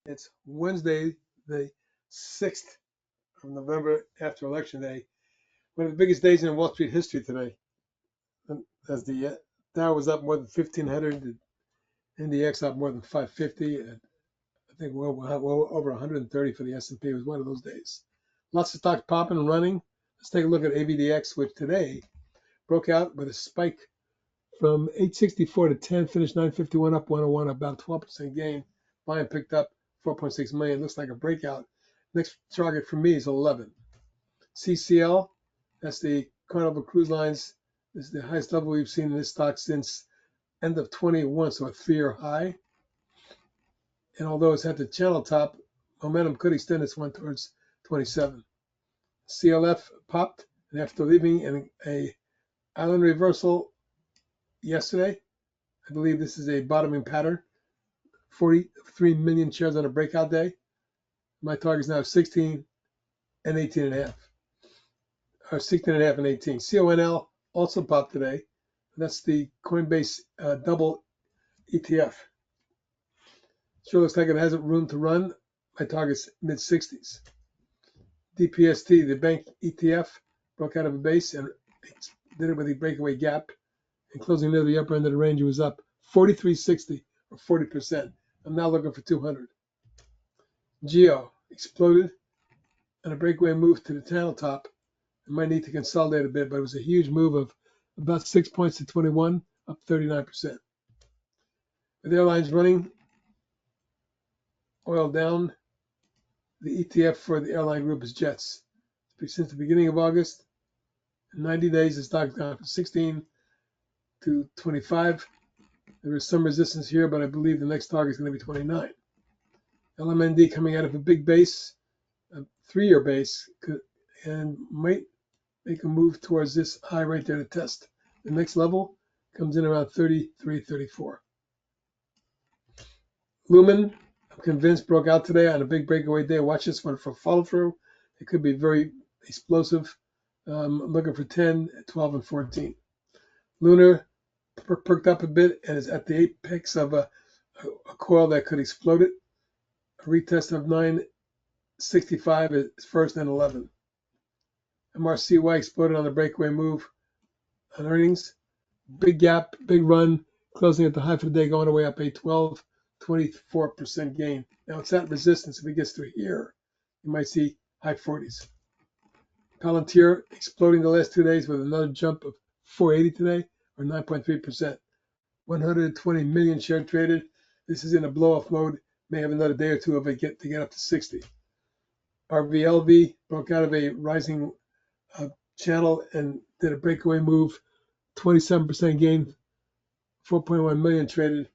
It's Wednesday, the 6th of November after Election Day. One of the biggest days in Wall Street history today. As the Dow was up more than 1,500, the NDX up more than 550. And I think well over 130 for the S&P. It was one of those days. Lots of stocks popping and running. Let's take a look at AVDX, which today broke out with a spike from 864 to 10, finished 951 up 101, about 12% gain. Volume picked up 4.6 million. Looks like a breakout. Next target for me is 11. CCL, that's the Carnival Cruise Lines. This is the highest level we've seen in this stock since end of 21, so a 3-year high. And although it's at the channel top, momentum could extend this one towards 27. CLF popped, and after leaving in a island reversal yesterday, I believe this is a bottoming pattern. 43 million shares on a breakout day. My target is now 16 and 18.5. Or 16.5 and 18. CONL also popped today. That's the Coinbase double ETF. Sure looks like it has room to run. My target's mid-60s. DPST, the bank ETF, broke out of a base and did it with a breakaway gap. And closing near the upper end of the range, it was up 43.60 or 40%. I'm now looking for 200. Geo exploded and a breakaway move to the channel top. It might need to consolidate a bit, but it was a huge move of about 6 points to 21, up 39%. With airlines running, oil down, the ETF for the airline group is Jets. Since the beginning of August, in 90 days, the stock's gone from 16 to 25. There is some resistance here, but I believe the next target is going to be 29. LMND coming out of a big base, a 3-year base, and might make a move towards this high right there to test. The next level comes in around 33, 34. Lumen, I'm convinced, broke out today on a big breakaway day. Watch this one for follow-through. It could be very explosive. I'm looking for 10, 12, and 14. LUNR perked up a bit and is at the apex of a coil that could explode it. A retest of 965 is first and 11. MRCY exploded on the breakaway move on earnings. Big gap, big run, closing at the high for the day, going away up a 24% gain. Now it's at resistance. If it gets through here, you might see high 40s. PLTR exploding the last 2 days with another jump of 480 today, or 9.3%. 120 million share traded. This is in a blow-off mode. May have another day or two if it to get up to 60. RVLV broke out of a rising channel and did a breakaway move. 27% gain. 4.1 million traded.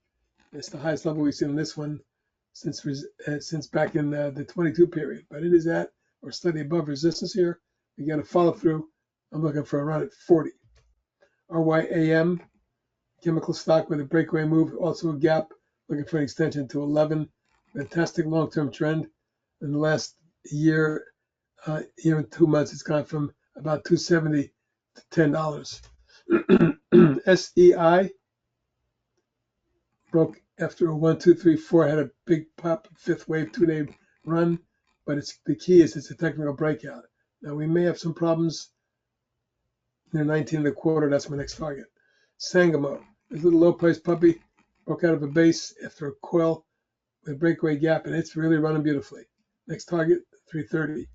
It's the highest level we've seen in this one since back in the 22 period. But it is at or slightly above resistance here. Again, a follow through. I'm looking for around at 40. RYAM, chemical stock with a breakaway move, also a gap, looking for an extension to 11. Fantastic long-term trend. In the last year and 2 months, it's gone from about $270 to $10. SEI broke after a 1, 2, 3, 4, had a big pop, fifth wave, 2-day run, but the key is it's a technical breakout. Now we may have some problems near 19.25. That's my next target. Sangamo, this little low price puppy, broke out of a base after a coil with a breakaway gap, and it's really running beautifully. Next target, 330.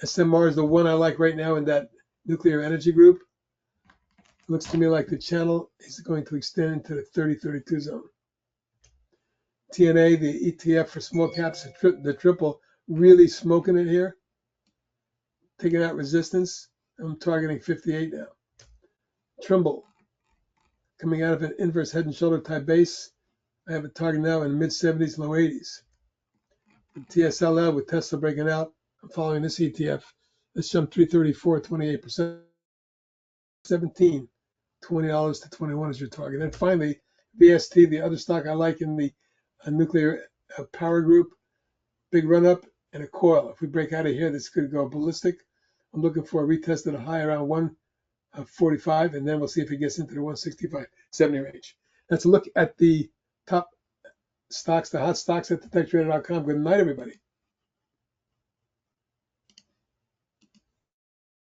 SMR is the one I like right now in that nuclear energy group. It looks to me like the channel is going to extend into the 30-32 zone. TNA, the ETF for small caps, the triple, really smoking it here. Taking out resistance. I'm targeting 58 now. Trimble, coming out of an inverse head and shoulder type base. I have a target now in mid-70s, low 80s. And TSLL with Tesla breaking out. I'm following this ETF. Let's jump 334, 28%. 17, $20 to 21 is your target. And finally, VST, the other stock I like in the nuclear power group. Big run up and a coil. If we break out of here, this could go ballistic. I'm looking for a retest at a high around 145, and then we'll see if it gets into the 165, 70 range. Let's look at the top stocks, the hot stocks at detectradio.com. Good night, everybody.